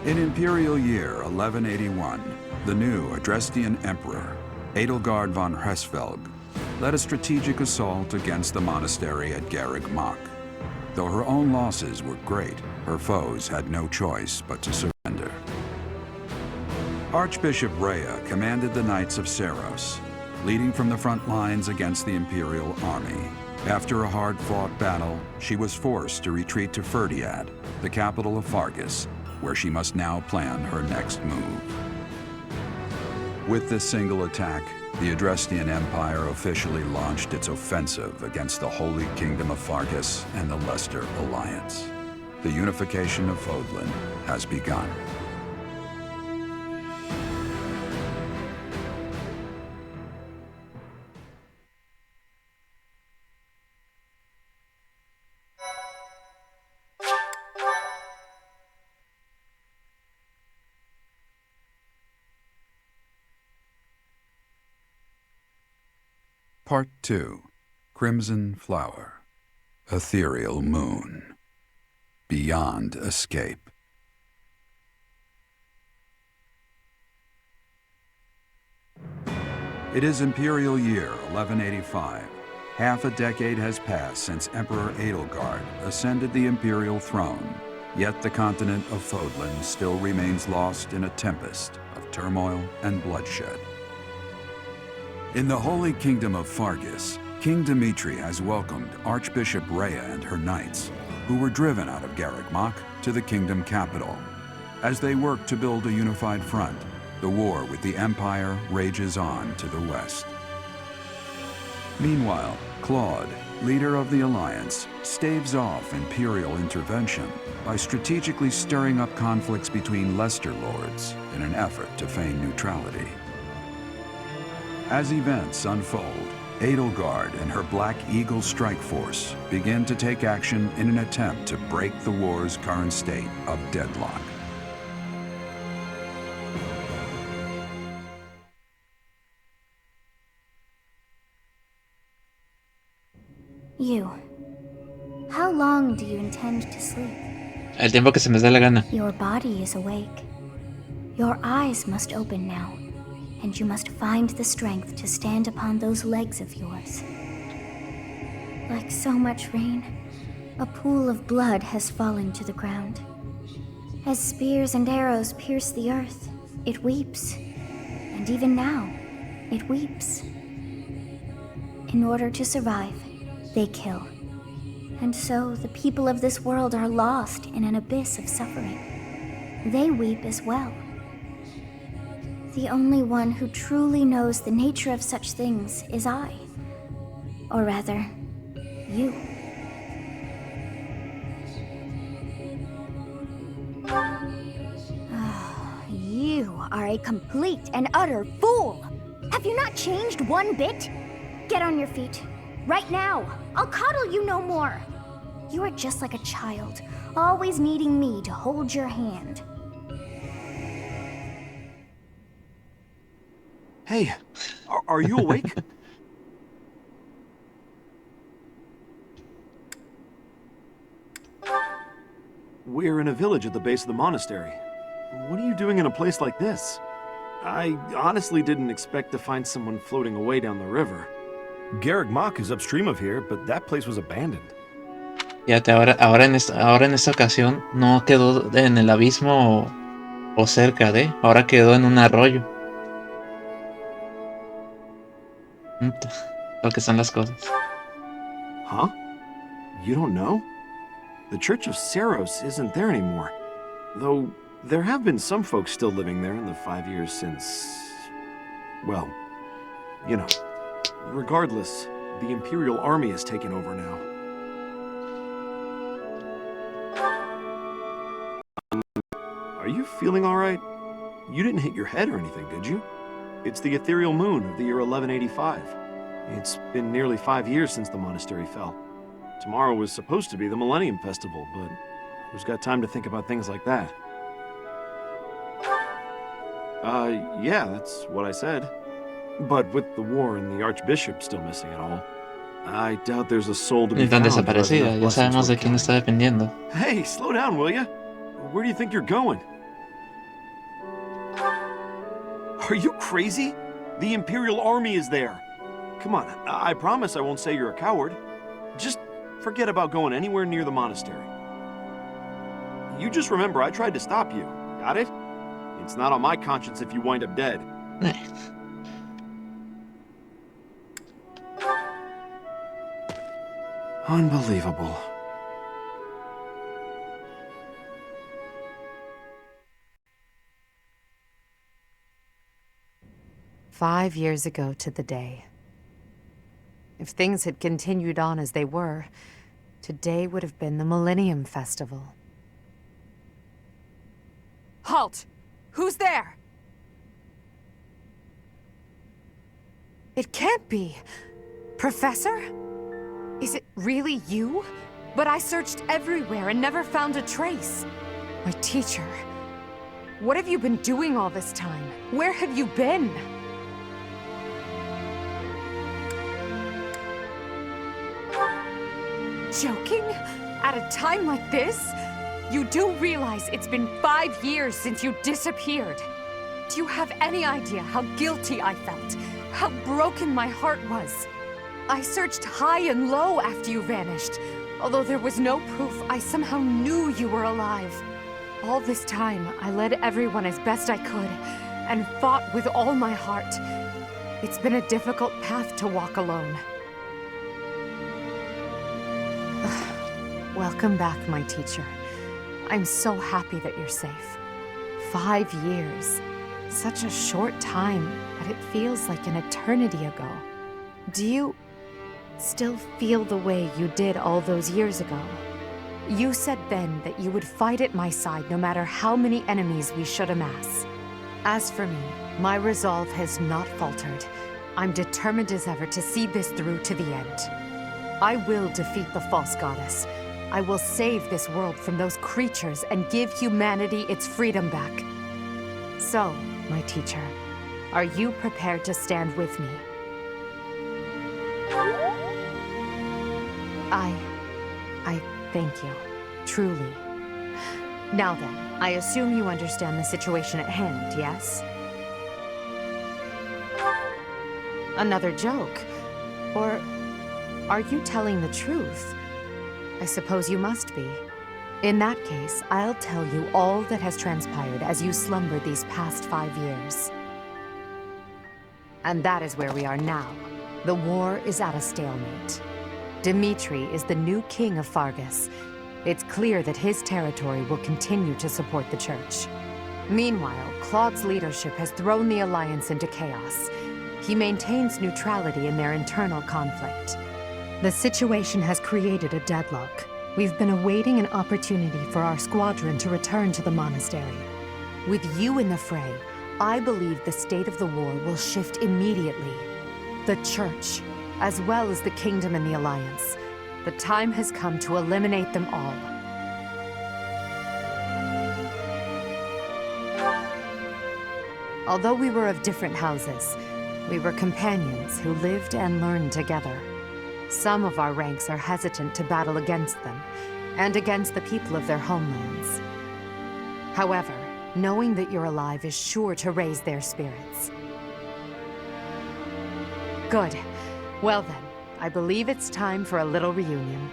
In imperial year 1181, the new Adrestian emperor, Edelgard von Hresvelg, led a strategic assault against the monastery at Garreg Mach. Though her own losses were great, her foes had no choice but to surrender. Archbishop Rhea commanded the Knights of Seiros, leading from the front lines against the imperial army. After a hard-fought battle, she was forced to retreat to Ferdiad, the capital of Fargus, where she must now plan her next move. With this single attack, the Adrestian Empire officially launched its offensive against the Holy Kingdom of Fargus and the Leicester Alliance. The unification of Fodlan has begun. Part 2. Crimson Flower. Ethereal Moon. Beyond Escape. It is Imperial Year 1185. Half a decade has passed since Emperor Edelgard ascended the imperial throne, yet the continent of Fodlan still remains lost in a tempest of turmoil and bloodshed. In the Holy Kingdom of Fargus, King Dimitri has welcomed Archbishop Rhea and her knights, who were driven out of Garreg Mach to the kingdom capital. As they work to build a unified front, the war with the Empire rages on to the west. Meanwhile, Claude, leader of the Alliance, staves off imperial intervention by strategically stirring up conflicts between Leicester lords in an effort to feign neutrality. As events unfold, Edelgard and her Black Eagle strike force begin to take action in an attempt to break the war's current state of deadlock. You. How long do you intend to sleep? El tiempo que se me dé la gana. Your body is awake. Your eyes must open now, and you must find the strength to stand upon those legs of yours. Like so much rain, a pool of blood has fallen to the ground. As spears and arrows pierce the earth, it weeps. And even now, it weeps. In order to survive, they kill. And so the people of this world are lost in an abyss of suffering. They weep as well. The only one who truly knows the nature of such things is I. Or rather, you. You are a complete and utter fool! Have you not changed one bit? Get on your feet. Right now! I'll coddle you no more! You are just like a child, always needing me to hold your hand. Hey, are you awake? We're in a village at the base of the monastery. What are you doing in a place like this? I honestly didn't expect to find someone floating away down the river. Garreg Mach is upstream of here, but that place was abandoned. Fíjate, ahora en esta ocasión no quedó en el abismo o cerca de, ahora quedó en un arroyo. Lo que son las cosas. Huh? You don't know? The Church of Seiros isn't there anymore. Though there have been some folks still living there in the 5 years since... well, you know. Regardless, the Imperial Army has taken over now. Are you feeling alright? You didn't hit your head or anything, did you? It's the ethereal moon of the year 1185. It's been nearly 5 years since the monastery fell. Tomorrow was supposed to be the Millennium Festival, but who's got time to think about things like that? Yeah, that's what I said. But with the war and the Archbishop still missing it all, I doubt there's a soul to be Ni tan found. desaparecida, ya sabemos de quién está dependiendo. Hey, slow down, will ya? Where do you think you're going? Are you crazy? The Imperial Army is there. Come on, I promise I won't say you're a coward. Just forget about going anywhere near the monastery. You just remember I tried to stop you. Got it? It's not on my conscience if you wind up dead. Unbelievable. "5 years ago to the day. If things had continued on as they were, today would have been the Millennium Festival." Halt! Who's there? It can't be. Professor? Is it really you? But I searched everywhere and never found a trace. My teacher. What have you been doing all this time? Where have you been? Joking? At a time like this? You do realize it's been 5 years since you disappeared. Do you have any idea how guilty I felt? How broken my heart was? I searched high and low after you vanished. Although there was no proof, I somehow knew you were alive. All this time, I led everyone as best I could, and fought with all my heart. It's been a difficult path to walk alone. Welcome back, my teacher. I'm so happy that you're safe. 5 years. Such a short time, but it feels like an eternity ago. Do you still feel the way you did all those years ago? You said then that you would fight at my side no matter how many enemies we should amass. As for me, my resolve has not faltered. I'm determined as ever to see this through to the end. I will defeat the false goddess. I will save this world from those creatures and give humanity its freedom back. So, my teacher, are you prepared to stand with me? I thank you. Truly. Now then, I assume you understand the situation at hand, yes? Another joke? Or are you telling the truth? I suppose you must be. In that case, I'll tell you all that has transpired as you slumbered these past 5 years. And that is where we are now. The war is at a stalemate. Dimitri is the new king of Fargus. It's clear that his territory will continue to support the church. Meanwhile, Claude's leadership has thrown the Alliance into chaos. He maintains neutrality in their internal conflict. The situation has created a deadlock. We've been awaiting an opportunity for our squadron to return to the monastery. With you in the fray, I believe the state of the war will shift immediately. The church, as well as the kingdom and the Alliance. The time has come to eliminate them all. Although we were of different houses, we were companions who lived and learned together. Some of our ranks are hesitant to battle against them, and against the people of their homelands. However, knowing that you're alive is sure to raise their spirits. Good. Well then, I believe it's time for a little reunion.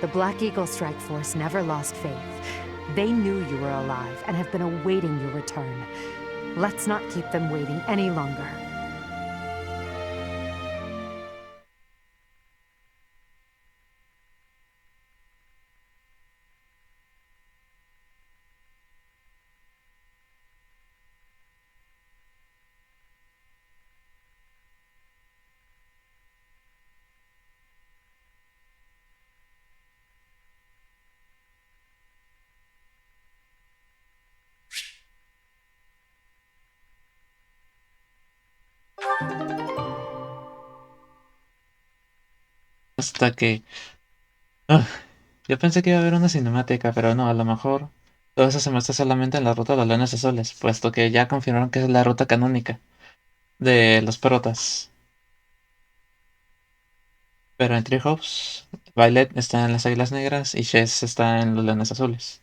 The Black Eagle Strike Force never lost faith. They knew you were alive and have been awaiting your return. Let's not keep them waiting any longer. Hasta que... yo pensé que iba a haber una cinemática, pero no, a lo mejor todo eso se muestra solamente en la ruta de los leones azules, puesto que ya confirmaron que es la ruta canónica de los protas. Pero en Treehouse, Violet está en las águilas negras y Chess está en los leones azules.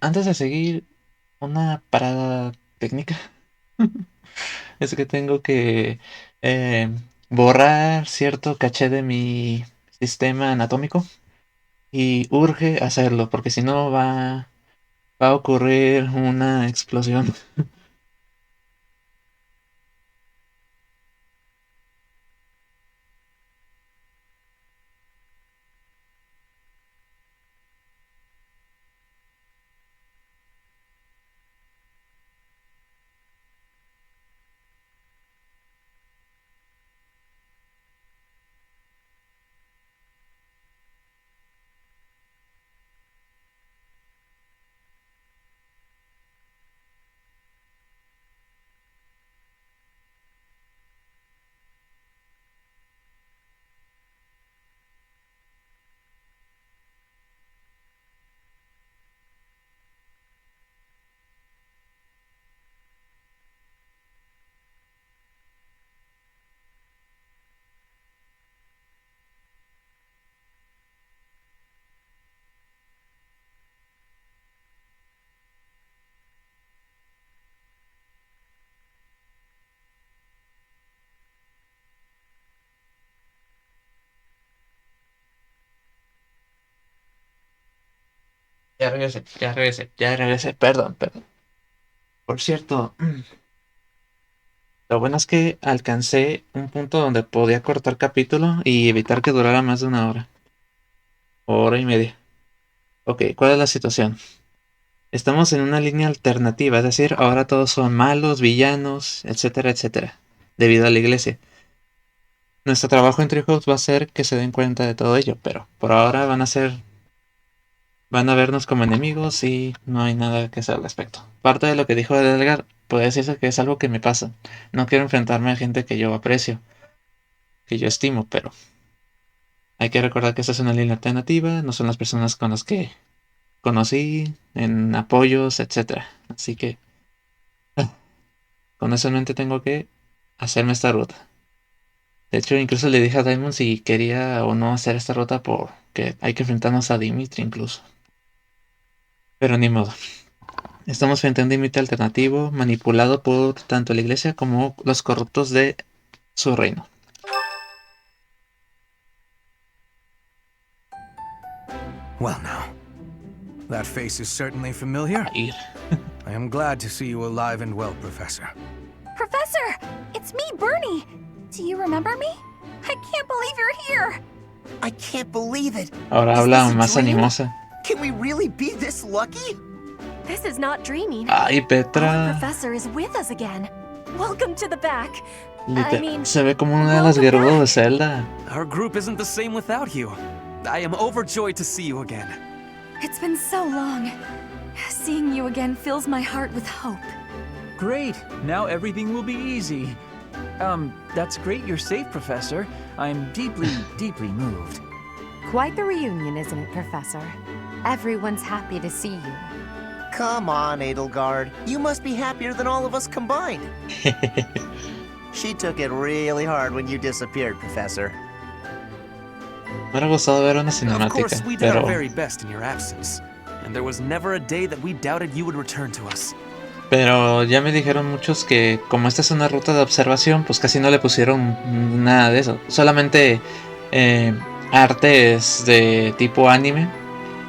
Antes de seguir, una parada técnica. Es que tengo que borrar cierto caché de mi sistema anatómico y urge hacerlo porque si no va a ocurrir una explosión. Ya regresé, perdón. Por cierto, lo bueno es que alcancé un punto donde podía cortar capítulo y evitar que durara más de una hora. Hora y media. Ok, ¿cuál es la situación? Estamos en una línea alternativa, es decir, ahora todos son malos, villanos, etcétera, etcétera, debido a la iglesia. Nuestro trabajo en Treehouse va a ser que se den cuenta de todo ello, pero por ahora van a vernos como enemigos y no hay nada que hacer al respecto. Parte de lo que dijo Edgar puede decirse que es algo que me pasa. No quiero enfrentarme a gente que yo aprecio, que yo estimo, pero hay que recordar que esta es una línea alternativa, no son las personas con las que conocí, en apoyos, etcétera. Así que con eso en mente tengo que hacerme esta ruta. De hecho, incluso le dije a Diamond si quería o no hacer esta ruta porque hay que enfrentarnos a Dimitri incluso. Pero ni modo. Estamos frente a un Dimitri alternativo manipulado por tanto la iglesia como los corruptos de su reino. Well now, that face is certainly familiar. Ir. I am glad to see you alive and well, Professor. Professor! It's me, Bernie! Do you remember me? I can't believe you're here! I can't believe it. Ahora Is habla this a más dream? animosa. Can we really be this lucky? This is not dreaming. Ay, Our Petra. professor is with us again. Welcome to the back. Se ve como una de las Gerudo de Zelda. Our group isn't the same without you. I am overjoyed to see you again. It's been so long. Seeing you again fills my heart with hope. Great. Now everything will be easy. That's great you're safe, Professor. I'm deeply, deeply moved. Quite the reunion, isn't it, Professor? Everyone's happy to see you. Come on, Edelgard. You must be happier than all of us combined. She took it really hard when you disappeared, Professor. Me hubiera gustado ver una Of cinemática, course, we did our pero very best in your absence. And there was never a day that we doubted you would return to us. Pero ya me dijeron muchos que como esta es una ruta de observación, pues casi no le pusieron nada de eso. Solamente artes de tipo anime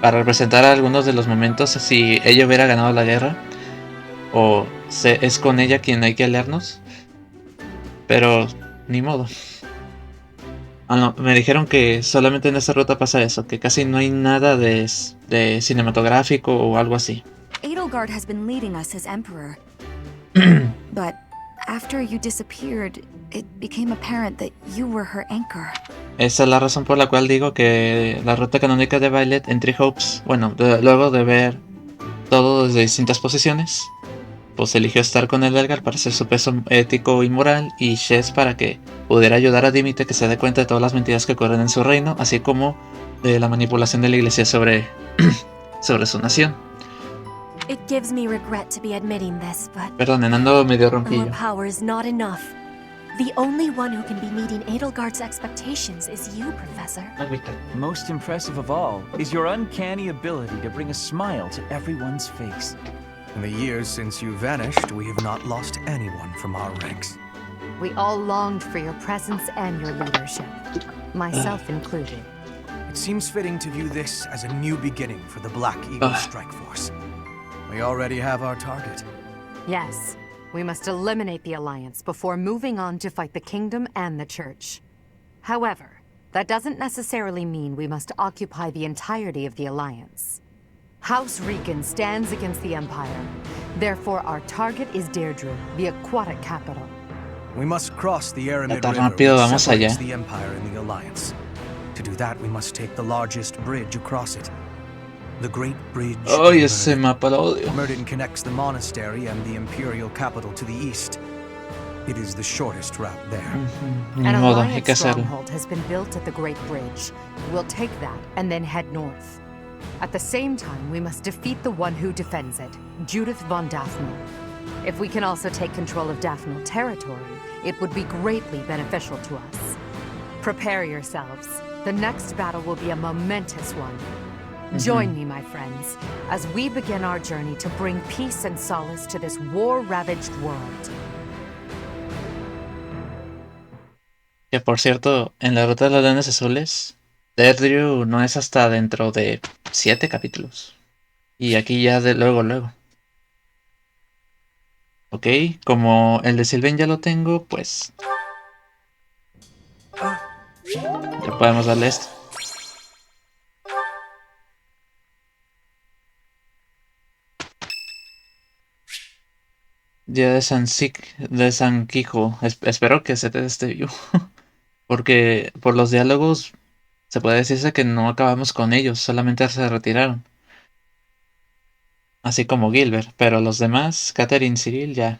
para representar algunos de los momentos si ella hubiera ganado la guerra o es con ella quien hay que aliarnos. Pero ni modo. No, me dijeron que solamente en esta ruta pasa eso, que casi no hay nada de cinematográfico o algo así. Edelgard has been leading us as Emperor. But after you disappeared, it became apparent that you were her anchor. Esa es la razón por la cual digo que la ruta canónica de Violet en Treehouse, bueno, luego de ver todo desde distintas posiciones, pues eligió estar con el Edgar para hacer su peso ético y moral, y Shes para que pudiera ayudar a Dimitri que se dé cuenta de todas las mentiras que ocurren en su reino, así como de la manipulación de la iglesia sobre su nación. It gives me regret to be admitting this, but Perdonen, ando medio more ronquillo. power is not enough. The only one who can be meeting Edelgard's expectations is you, Professor. Most impressive of all is your uncanny ability to bring a smile to everyone's face. In the years since you vanished, we have not lost anyone from our ranks. We all longed for your presence and your leadership, myself included. It seems fitting to view this as a new beginning for the Black Eagle Strike Force. We already have our target. Yes, we must eliminate the Alliance before moving on to fight the Kingdom and the Church. However, that doesn't necessarily mean we must occupy the entirety of the Alliance. House Rican stands against the Empire. Therefore, our target is Deirdre, the aquatic capital. We must cross the Aramid Tan River, rápido, which vamos separates allá. the Empire and the Alliance. To do that, we must take the largest bridge across it. The Great Bridge of Ay, ese Murden. mapa lo odio. Murden connects the monastery and the imperial capital to the east. It is the shortest route there. Ni An modo, hay que Alliance hacerlo. stronghold has been built at the Great Bridge. We'll take that and then head north. At the same time, we must defeat the one who defends it, Judith von Daphne. If we can also take control of Daphne territory, it would be greatly beneficial to us. Prepare yourselves. The next battle will be a momentous one. Join me, my friends, as we begin our journey to bring peace and solace to this war-ravaged world. Que por cierto, en la ruta de los leones azules, Deirdre no es hasta dentro de 7 capítulos. Y aquí ya de luego. Ok, como el de Sylvain ya lo tengo, pues ya podemos darle esto. Día de San Quijo. Espero que se te esté vivo. Porque por los diálogos se puede decirse que no acabamos con ellos, solamente se retiraron. Así como Gilbert, pero los demás, Catherine, Cyril, ya.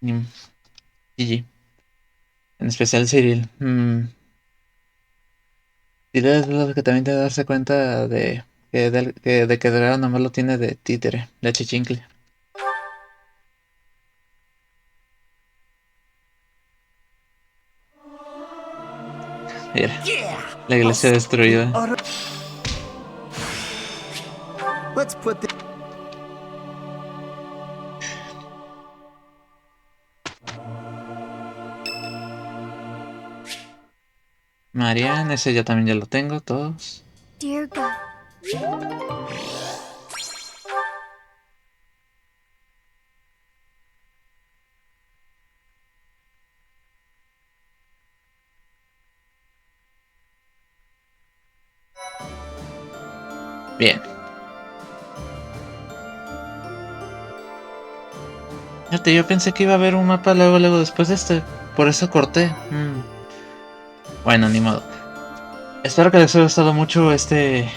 GG. En especial Cyril. Cyril es lo que también te da darse cuenta de que Dragón nomás lo tiene de títere, de chichincle. Mira, la iglesia destruida. Let's put the... Marianne, ese ya también ya lo tengo, todos. Dear God. Bien. Fíjate, yo pensé que iba a haber un mapa luego después de este. Por eso corté. Bueno, ni modo. Espero que les haya gustado mucho este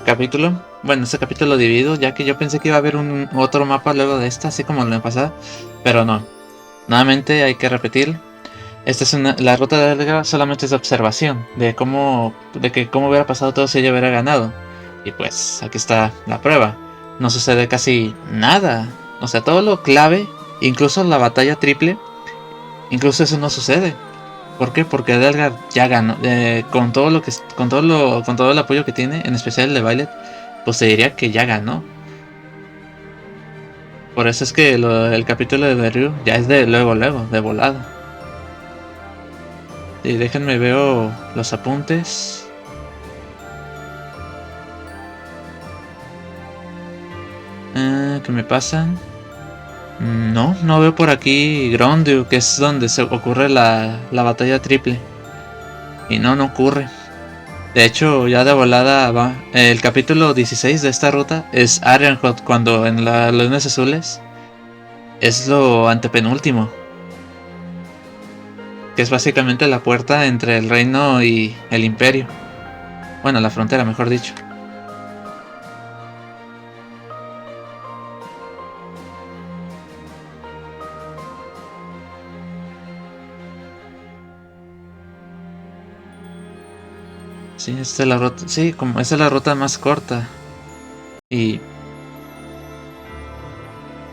capítulo. Bueno, este capítulo dividido, ya que yo pensé que iba a haber otro mapa luego de esta, así como la pasada. Pero no. Nuevamente hay que repetir. Esta es la ruta de Edgar solamente es de observación. De cómo hubiera pasado todo si ella hubiera ganado. Y pues aquí está la prueba. No sucede casi nada. O sea, todo lo clave, incluso la batalla triple, incluso eso no sucede. ¿Por qué? Porque Edgar ya ganó. Con todo el apoyo que tiene, en especial el de Violet, pues se diría que ya ganó. Por eso es que el capítulo de Ryu ya es de luego, de volada. Y déjenme veo los apuntes. ¿Qué me pasan? No veo por aquí Grondu, que es donde se ocurre la batalla triple. Y no ocurre. De hecho, ya de volada va. El capítulo 16 de esta ruta es Ironhot, cuando en los lunes azules es lo antepenúltimo. Que es básicamente la puerta entre el reino y el imperio. Bueno, la frontera, mejor dicho. Sí, esta es la ruta. Sí, como esta es la ruta más corta. Y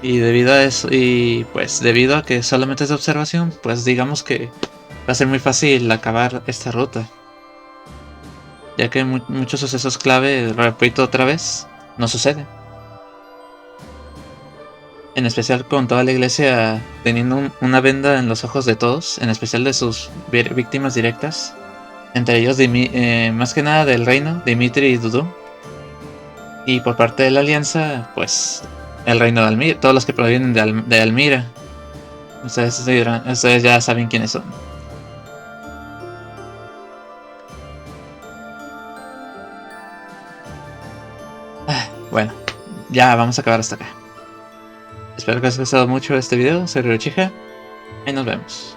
debido a eso, y pues debido a que solamente es de observación, pues digamos que va a ser muy fácil acabar esta ruta. Ya que muchos sucesos clave, repito otra vez, no suceden. en especial con toda la iglesia teniendo una venda en los ojos de todos, en especial de sus víctimas directas, entre ellos más que nada del reino, Dimitri y Dudu, y por parte de la alianza, pues el reino de Almira, todos los que provienen de Almira. Ustedes ya saben quiénes son. Bueno, ya vamos a acabar hasta acá. Espero que os haya gustado mucho este video. Soy Ryuchija y nos vemos.